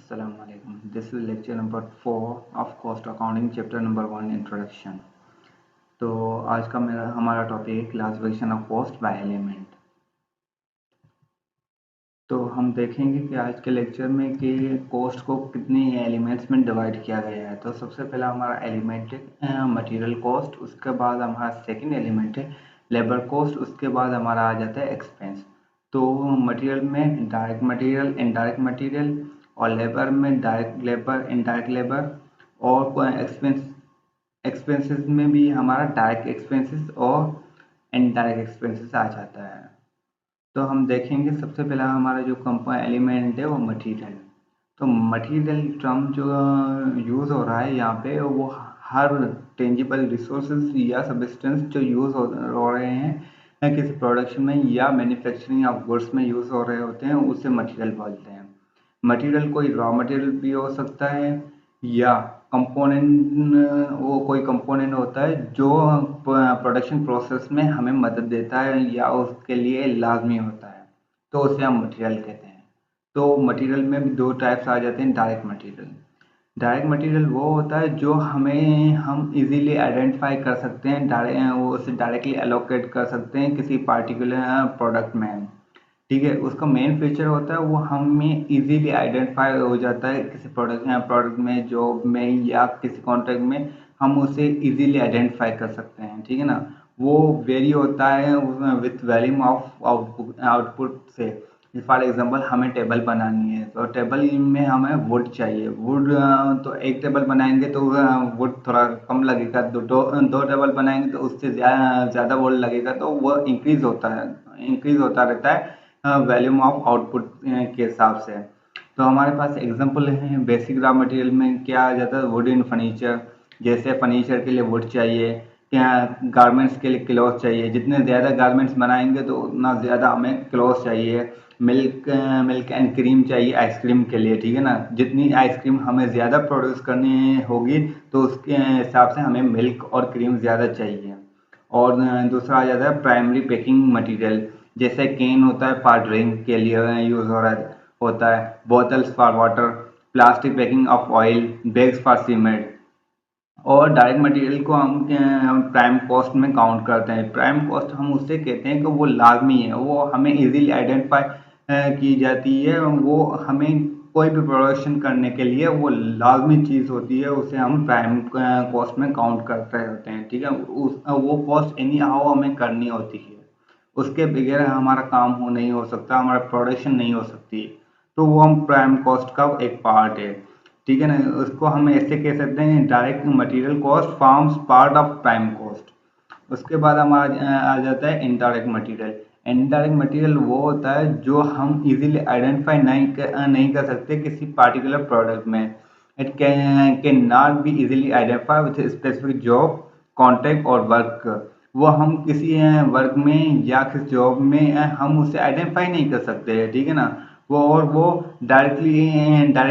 Assalamualaikum. This is lecture number 4 of cost accounting chapter number 1 introduction. तो आज का हमारा टॉपिक है classification of cost by element. तो हम देखेंगे कि आज के लेक्चर में कि कॉस्ट को कितने एलिमेंट्स में डिवाइड किया गया है। तो सबसे पहला हमारा एलिमेंट है मटेरियल कॉस्ट, उसके बाद हमारा सेकंड एलिमेंट है लेबर कॉस्ट, उसके बाद हमारा आ जाता है एक्सपेंस। तो मटेरियल में डायरेक्ट मटेरियल, इनडायरेक्ट मटेरियल, और लेबर में डायरेक्ट लेबर, इनडायरेक्ट लेबर, और एक्सपेंसेस में भी हमारा डायरेक्ट एक्सपेंसेस और इनडायरेक्ट एक्सपेंसेस आ जाता है। तो हम देखेंगे सबसे पहला हमारा जो एलिमेंट है वो मटेरियल। तो मटेरियल टर्म जो यूज़ हो रहा है यहाँ पे वो हर टेंजिबल रिसोर्सेज या सब्सटेंस जो यूज़ हो रहे हैं किसी प्रोडक्शन में या मैन्युफैक्चरिंग ऑफ गुड्स में यूज़ हो रहे होते हैं उसे मटेरियल बोलते हैं। मटेरियल कोई रॉ मटेरियल भी हो सकता है या कंपोनेंट, वो कोई कंपोनेंट होता है जो प्रोडक्शन प्रोसेस में हमें मदद देता है या उसके लिए लाजमी होता है, तो उसे हम मटेरियल कहते हैं। तो मटेरियल में भी दो टाइप्स आ जाते हैं। डायरेक्ट मटेरियल, डायरेक्ट मटेरियल वो होता है जो हम इजीली आइडेंटिफाई कर सकते हैं, वो उसे डायरेक्टली एलोकेट कर सकते हैं किसी पार्टिकुलर प्रोडक्ट में। ठीक है, उसका मेन फीचर होता है वो हमें इजीली आइडेंटिफाई हो जाता है किसी प्रोडक्ट में, जॉब में या किसी कॉन्ट्रैक्ट में हम उसे इजीली आइडेंटिफाई कर सकते हैं। ठीक है ना, वो वेरी होता है विथ वॉल्यूम ऑफ आउटपुट से। फॉर एग्जांपल हमें टेबल बनानी है तो टेबल में हमें वुड चाहिए। वुड तो एक टेबल बनाएंगे तो वुड थोड़ा कम लगेगा, दो टेबल बनाएंगे तो उससे ज़्यादा वुड लगेगा, तो वो इंक्रीज होता रहता है वॉल्यूम ऑफ आउटपुट के हिसाब से। तो हमारे पास एग्जांपल है बेसिक रॉ मटेरियल में क्या आ जाता है, वुड इन फर्नीचर। जैसे फर्नीचर के लिए वुड चाहिए, क्या गारमेंट्स के लिए क्लॉथ चाहिए। जितने ज़्यादा गारमेंट्स बनाएंगे तो उतना ज़्यादा हमें क्लॉथ चाहिए। मिल्क एंड क्रीम चाहिए आइसक्रीम के लिए। ठीक है ना, जितनी आइसक्रीम हमें ज़्यादा प्रोड्यूस करनी होगी तो उसके हिसाब से हमें मिल्क और क्रीम ज़्यादा चाहिए। और दूसरा आ जाता है प्राइमरी पैकिंग मटेरियल। जैसे कैन होता है फॉर ड्रिंक के लिए यूज़ होता है, bottles for water, plastic packing of oil, bags for cement. और डायरेक्ट मटेरियल को हम प्राइम कॉस्ट में काउंट करते हैं। प्राइम कॉस्ट हम उससे कहते हैं कि वो लाजमी है, वो हमें इजीली आइडेंटिफाई की जाती है। वो हमें कोई भी प्रोडक्शन करने के लिए वो लाजमी चीज़ होती है, उसे हम प्राइम कॉस्ट में काउंट करते होते हैं। ठीक है, वो कॉस्ट एनी हाउ हमें करनी होती है, उसके बगैर हमारा काम नहीं हो सकता, हमारा प्रोडक्शन नहीं हो सकती। तो वो हम प्राइम कॉस्ट का एक पार्ट है। ठीक है ना, उसको हम ऐसे कह सकते हैं direct material cost forms part of prime cost. उसके बाद हमारा आ जाता है इनडायरेक्ट मटेरियल। इनडायरेक्ट मटेरियल वो होता है जो हम इजीली आइडेंटिफाई नहीं कर सकते किसी पार्टिकुलर प्रोडक्ट में। It can not be easily identify with specific job, contract और वर्क। वो हम किसी वर्क में या किसी जॉब में हम उसे आइडेंटिफाई नहीं कर सकते। ठीक है ना, वो डायरेक्टली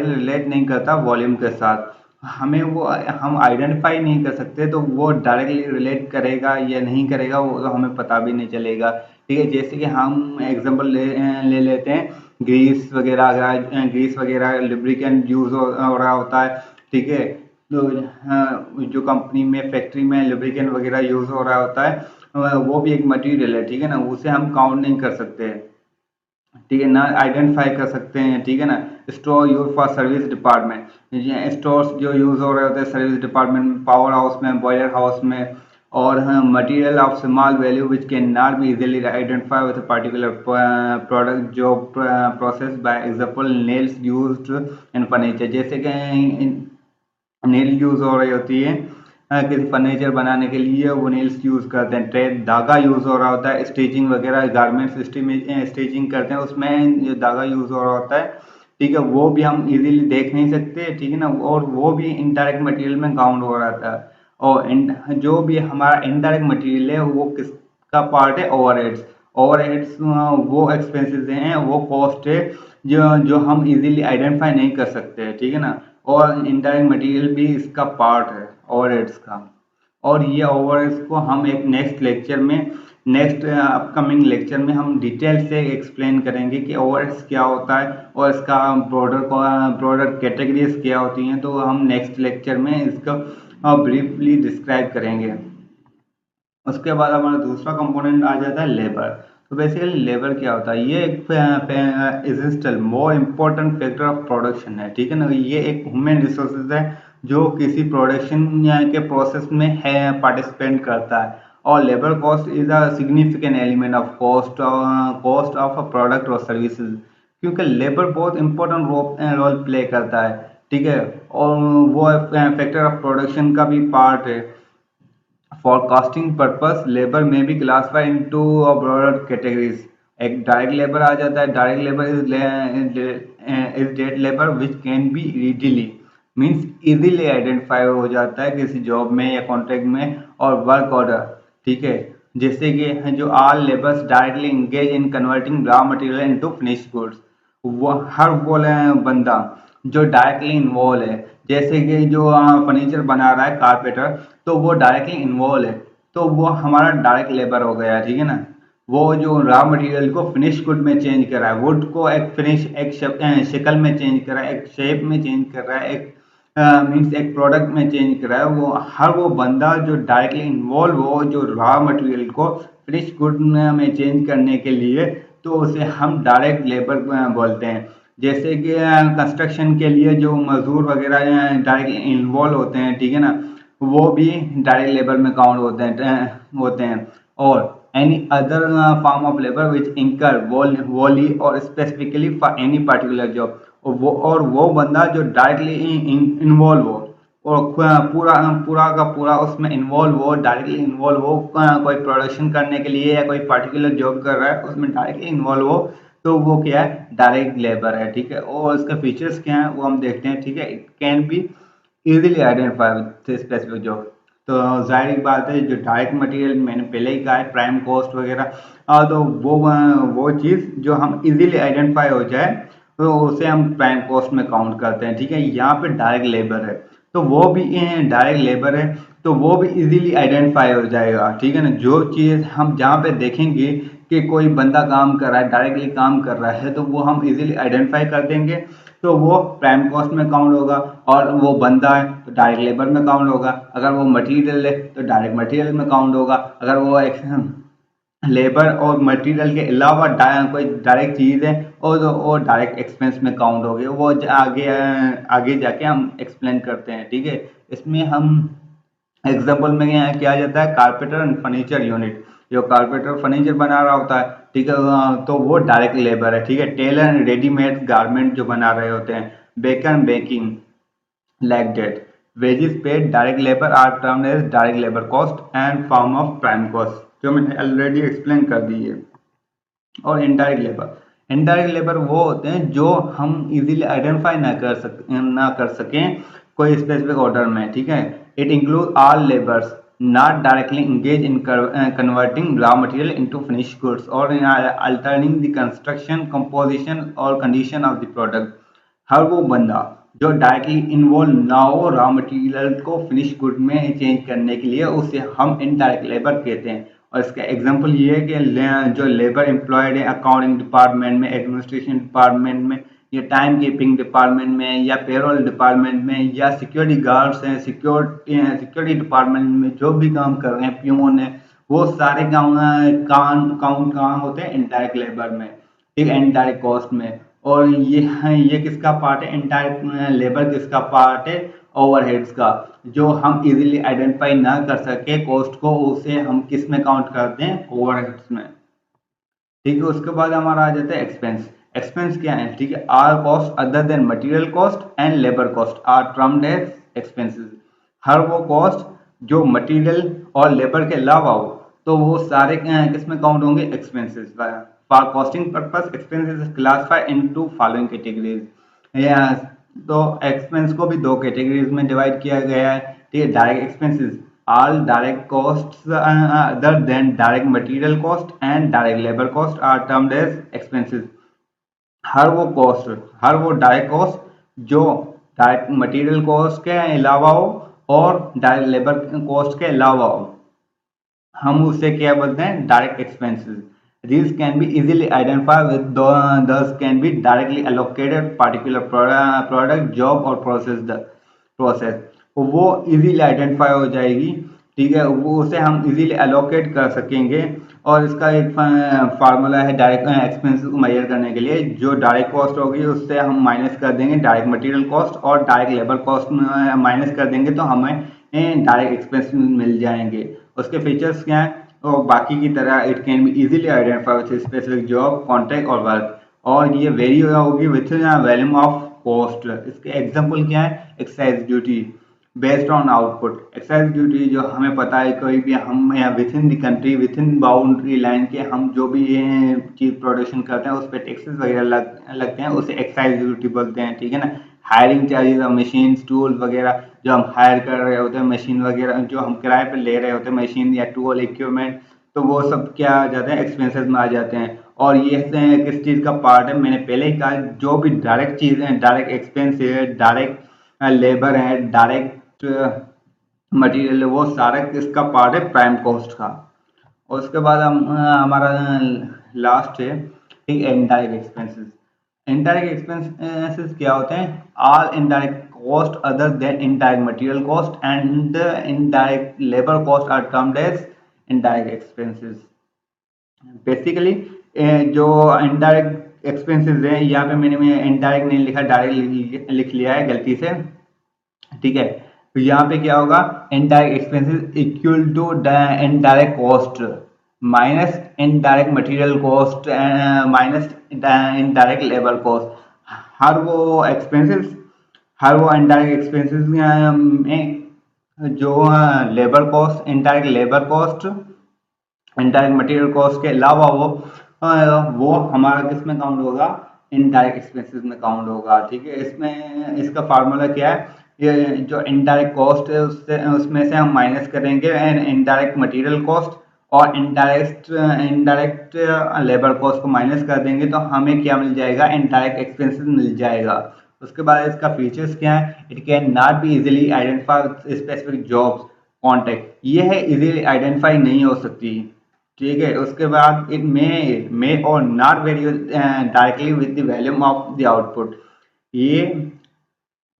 रिलेट नहीं करता वॉल्यूम के साथ। हम आइडेंटिफाई नहीं कर सकते तो वो डायरेक्टली रिलेट करेगा या नहीं करेगा वो तो हमें पता भी नहीं चलेगा। ठीक है, जैसे कि हम एग्जांपल ले लेते हैं ग्रीस वगैरह लुब्रिकेंट यूज हो रहा होता है। ठीक है, तो जो कंपनी में फैक्ट्री में लुब्रिकेंट वगैरह यूज हो रहा होता है वो भी एक मटेरियल है। ठीक है ना, उसे हम काउंट नहीं कर सकते। ठीक है ना, आइडेंटिफाई कर सकते हैं। ठीक है ना, store use for service department, stores जो यूज हो रहे होते हैं सर्विस डिपार्टमेंट में, पावर हाउस में, बॉयलर हाउस में। और material of small value which can not be easily identify with particular product जो process by example nails used in furniture. जैसे कि नेल यूज हो रही होती है किसी फर्नीचर बनाने के लिए, वो नेल्स यूज करते हैं। ट्रेड धागा यूज हो रहा होता है, स्टिचिंग वगैरह गारमेंट्स स्टिचिंग करते हैं उसमें जो धागा यूज हो रहा होता है। ठीक है, वो भी हम इजीली देख नहीं सकते। ठीक है ना, और वो भी इनडायरेक्ट मटेरियल में काउंट हो रहा था। और जो भी हमारा इनडायरेक्ट मटेरियल है वो किसका पार्ट है, ओवरहेड्स। ओवरहेड्स वो एक्सपेंसेस हैं, वो कॉस्ट है जो हम इजीली आइडेंटिफाई नहीं कर सकते। ठीक है ना, और इनडायरेक्ट मटेरियल भी इसका पार्ट है ओवरहेड्स का। और ये ओवरहेड्स को हम एक नेक्स्ट लेक्चर में नेक्स्ट अपकमिंग लेक्चर में हम डिटेल से एक्सप्लेन करेंगे कि ओवरहेड्स क्या होता है और इसका ब्रॉडर कैटेगरीज क्या होती हैं। तो हम नेक्स्ट लेक्चर में इसका ब्रीफली डिस्क्राइब करेंगे। उसके बाद हमारा दूसरा कंपोनेंट आ जाता है लेबर। तो बेसिकली लेबर क्या होता है, ये एक is more important factor of production है, ठीक है ना। ये एक ह्यूमन रिसोर्सेज है जो किसी प्रोडक्शन के प्रोसेस में है पार्टिसिपेट करता है। और labour cost is a significant element of cost of a product और सर्विसेज, क्योंकि लेबर बहुत इंपॉर्टेंट रोल प्ले करता है, ठीक है। और वो फैक्टर ऑफ प्रोडक्शन का भी पार्ट है। For costing purpose, labor may be classified into a broader categories. एक डायरेक्ट लेबर आ जाता है। Direct labour is that labour which can be easily means easily identify हो जाता है किसी जॉब में या कॉन्ट्रैक्ट में और वर्क ऑर्डर, ठीक है। जैसे कि जो all labours directly engage in converting raw material into finished goods, वो हर वो बंदा जो डायरेक्टली इन्वॉल्व है। जैसे कि जो फर्नीचर बना रहा है कारपेंटर, तो वो डायरेक्टली इन्वॉल्व है, तो वो हमारा डायरेक्ट लेबर हो गया, ठीक है ना। वो जो रॉ मटेरियल को फिनिश गुड में चेंज कर रहा है, वुड को एक फिनिश एक शक्ल में चेंज कर रहा है, एक शेप में चेंज कर रहा है, एक मीन्स एक प्रोडक्ट में चेंज कर रहा है, वो हर वो बंदा जो डायरेक्टली इन्वॉल्व हो जो रॉ मटेरियल को फिनिश गुड में चेंज करने के लिए, तो उसे हम डायरेक्ट लेबर बोलते हैं। जैसे कि कंस्ट्रक्शन के लिए जो मजदूर वगैरह डायरेक्टली इन्वॉल्व होते हैं, ठीक है ना, वो भी डायरेक्ट लेबर में काउंट होते हैं। और any other form of labour विच इंकर वोली और specifically for any particular job, और वो बंदा जो डायरेक्टली इन्वॉल्व हो और पूरा पूरा का पूरा उसमें इन्वॉल्व हो, डायरेक्टली इन्वॉल्व हो, कोई प्रोडक्शन करने के लिए या कोई पर्टिकुलर जॉब कर रहा है उसमें डायरेक्टली इन्वॉल्व हो, तो वो क्या है, डायरेक्ट लेबर है, ठीक है। और इसके फीचर्स क्या हैं वो हम देखते हैं, ठीक है। It can be easily identify with specific job. तो जाहिर बात है जो डायरेक्ट मटेरियल मैंने पहले ही कहा है प्राइम कॉस्ट वगैरह, तो वो चीज़ जो हम इजीली आइडेंटिफाई हो जाए तो उसे हम प्राइम कॉस्ट में काउंट करते हैं, ठीक है। यहाँ पे डायरेक्ट लेबर है तो वो भी डायरेक्ट लेबर है, तो वो भी इजीली आइडेंटिफाई हो जाएगा, ठीक है ना। जो चीज़ हम जहाँ पे देखेंगे कि कोई बंदा काम कर रहा है, डायरेक्टली काम कर रहा है, तो वो हम इजीली आइडेंटिफाई कर देंगे, तो वो प्राइम कॉस्ट में काउंट होगा। और वो बंदा है तो डायरेक्ट लेबर में काउंट होगा। अगर वो मटेरियल है तो डायरेक्ट मटेरियल में काउंट होगा। अगर वो लेबर और मटेरियल के अलावा कोई डायरेक्ट चीज़ है और डायरेक्ट एक्सपेंस में काउंट हो गया, वो आगे आगे जाके हम एक्सप्लेन करते हैं, ठीक है। इसमें हम एग्जाम्पल में यहाँ किया जाता है कारपेंटर एंड फर्नीचर यूनिट। जो कारपेंटर फर्नीचर बना रहा होता है, ठीक है, तो वो डायरेक्ट लेबर है, ठीक है। टेलर एंड रेडीमेड गारमेंट जो बना रहे होते हैं, baker and baking like that, wages paid direct labor are termed as direct labor cost and form of prime cost, जो मैंने ऑलरेडी एक्सप्लेन कर दी है। और इनडायरेक्ट लेबर वो होते हैं जो हम इजीली आइडेंटिफाई ना कर सकें कोई स्पेसिफिक ऑर्डर में, ठीक है। It include all labours not directly engage in converting raw material into finished goods और इन अल्टरिंग द कंस्ट्रक्शन कंपोजिशन और कंडीशन ऑफ द प्रोडक्ट। हर वो बंदा जो डायरेक्टली इन्वॉल्व ना हो रॉ मटेरियल को फिनिश गुड में चेंज करने के लिए, उसे हम इनडायरेक्ट लेबर कहते हैं। और इसका एग्जांपल ये है कि जो लेबर एम्प्लॉयड है अकाउंटिंग डिपार्टमेंट में, एडमिनिस्ट्रेशन डिपार्टमेंट में, या टाइम कीपिंग डिपार्टमेंट में, या पेरोल डिपार्टमेंट में, या सिक्योरिटी गार्ड्स हैं, सिक्योरिटी डिपार्टमेंट में जो भी काम कर रहे हैं, प्यून है, वो सारे काउंट कहाँ होते हैं, इनडायरेक्ट लेबर में, ठीक है, इनडायरेक्ट कॉस्ट में। और ये किसका पार्ट है, इनडायरेक्ट लेबर किसका पार्ट है, ओवरहेड्स का। जो हम इजीली आइडेंटिफाई ना कर सके कॉस्ट को, उसे हम किस में काउंट करते हैं, ओवरहेड्स में, ठीक है। उसके बाद हमारा आ जाता है एक्सपेंस। एक्सपेंस क्या है, ठीक है, are cost other than material cost and labour cost are termed as expenses. हर वो कॉस्ट जो मटेरियल और लेबर के अलावा हो, तो वो सारे किस में काउंट होंगे, expenses. For costing purpose expenses classify into following categories. तो एक्सपेंस को भी दो कैटेगरीज में डिवाइड किया गया है, ठीक है। Direct expenses, all direct costs other than direct material cost and direct labor cost are termed as expenses। हर वो डायरेक्ट कॉस्ट जो डायरेक्ट मटेरियल कॉस्ट के अलावा हो और डायरेक्ट लेबर कॉस्ट के अलावा हो, हम उसे क्या बोलते हैं, direct expenses. These can be easily identified with thus can be directly allocated particular product job और process वो easily identify हो जाएगी, ठीक है, वो उसे हम easily allocate कर सकेंगे। और इसका एक फार्मूला है डायरेक्ट एक्सपेंसेस को मेजर करने के लिए, जो डायरेक्ट कॉस्ट होगी उससे हम माइनस कर देंगे डायरेक्ट मटेरियल कॉस्ट, और डायरेक्ट लेबर कॉस्ट माइनस कर देंगे तो हमें डायरेक्ट एक्सपेंस मिल जाएंगे। उसके फीचर्स क्या हैं, और बाकी की तरह it can be easily identify with specific job contract और वर्क, और ये वेरी होगी विथ वैल्यूम ऑफ कॉस्ट। इसके एग्जांपल क्या है, excise duty based on output. Excise duty जो हमें पता है, कोई भी हम with in the country with in boundary line के हम जो भी ये चीज प्रोडक्शन करते हैं उस पर टैक्सेस वगैरह लगते हैं, उसे एक्साइज ड्यूटी बोलते हैं, ठीक है ना। हायरिंग चार्जेस, मशीन टूल वगैरह जो हम हायर कर रहे होते हैं, मशीन वगैरह जो हम किराए पे ले रहे होते हैं, मशीन या टूल इक्विपमेंट, तो वो सब क्या आ जाते हैं, एक्सपेंसेस में आ जाते हैं। और ये किस चीज़ का पार्ट है, मैंने पहले ही कहा, जो भी डायरेक्ट चीज़ें हैं, डायरेक्ट एक्सपेंस है, डायरेक्ट लेबर है, डायरेक्ट मटेरियल है, वो सारा किसका पार्ट है, प्राइम कॉस्ट का। और उसके बाद हम हमारा लास्ट है, ठीक, इनडायरेक्ट एक्सपेंसेस। इनडायरेक्ट एक्सपेंसेस क्या होते हैं, all indirect cost other than indirect material cost and indirect labour cost are termed as indirect expenses. Basically जो इनडायरेक्ट एक्सपेंसेस है, यहाँ पे मैंने इनडायरेक्ट नहीं लिखा, डायरेक्ट लिख लिया है गलती से, ठीक है। तो यहाँ पे क्या होगा, indirect expenses equal to indirect cost minus indirect material cost minus indirect labour cost. हर वो एक्सपेंसेस, हर वो इनडायरेक्ट एक्सपेंसेस में जो labour cost, indirect labour cost, indirect material cost के अलावा वो हमारा किस में काउंट होगा, इनडायरेक्ट एक्सपेंसेस में काउंट होगा, ठीक है। इसमें इसका फार्मूला क्या है, ये जो इनडायरेक्ट कॉस्ट है उससे उसमें से हम माइनस करेंगे इनडायरेक्ट मटेरियल कॉस्ट, और इनडायरेक्ट लेबर कॉस्ट को माइनस कर देंगे तो हमें क्या मिल जाएगा, इनडायरेक्ट एक्सपेंसेस मिल जाएगा। उसके बाद इसका फीचर्स क्या है, it can not be easily identify specific jobs contact, ये है इजीली आइडेंटिफाई नहीं हो सकती, ठीक है। उसके बाद इट मे और not very directly with the volume of the output, ये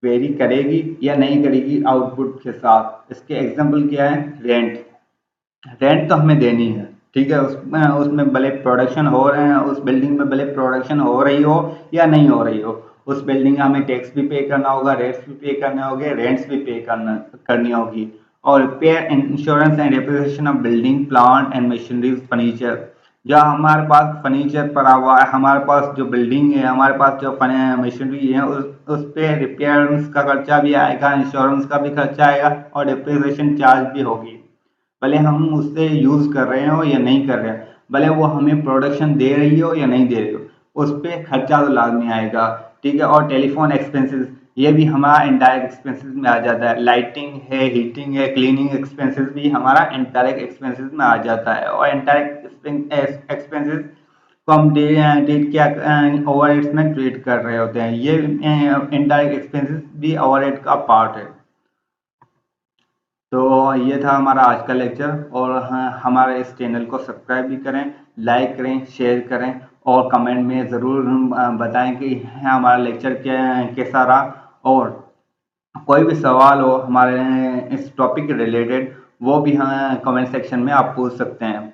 वेरी करेगी या नहीं करेगी आउटपुट के साथ। इसके एग्जांपल क्या है, रेंट, रेंट तो हमें देनी है, ठीक है, उसमें उसमें भले प्रोडक्शन हो रहे हैं, उस बिल्डिंग में भले प्रोडक्शन हो रही हो या नहीं हो रही हो, उस बिल्डिंग में हमें टैक्स भी पे करना होगा, रेंट्स भी पे करने होंगे, रेंट्स भी पे करनी होगी। और repair, insurance and depreciation of building plant and machineries furniture, जो हमारे पास फर्नीचर पड़ा हुआ है, हमारे पास जो बिल्डिंग है, हमारे पास जो मशीनरी है, उस पे रिपेयर्स का खर्चा भी आएगा, इंश्योरेंस का भी खर्चा आएगा, और डेप्रिसिएशन चार्ज भी होगी। भले हम उससे यूज कर रहे हो या नहीं कर रहे हैं, भले वो हमें प्रोडक्शन दे रही हो या नहीं दे रही हो, उस पर खर्चा तो लाजमी आएगा, ठीक है। और टेलीफोन एक्सपेंसेस, ये भी हमारा इनडायरेक्ट एक्सपेंसेस में आ जाता है। लाइटिंग है, हीटिंग है, क्लीनिंग एक्सपेंसेस भी हमारा इनडायरेक्ट एक्सपेंसेस में आ जाता है। और इनडायरेक्ट एक्सपेंसेस को हम डेट क्या ओवरहेड्स में ट्रीट कर रहे होते हैं, ये इनडायरेक्ट एक्सपेंसेस भी ओवरहेड का पार्ट है। तो ये था हमारा आज का लेक्चर, और हाँ, हमारे इस चैनल को सब्सक्राइब भी करें, लाइक करें, शेयर करें, और कमेंट में ज़रूर बताएं कि हमारा लेक्चर कैसा रहा। और कोई भी सवाल हो हमारे इस टॉपिक के रिलेटेड, वो भी हाँ कमेंट सेक्शन में आप पूछ सकते हैं।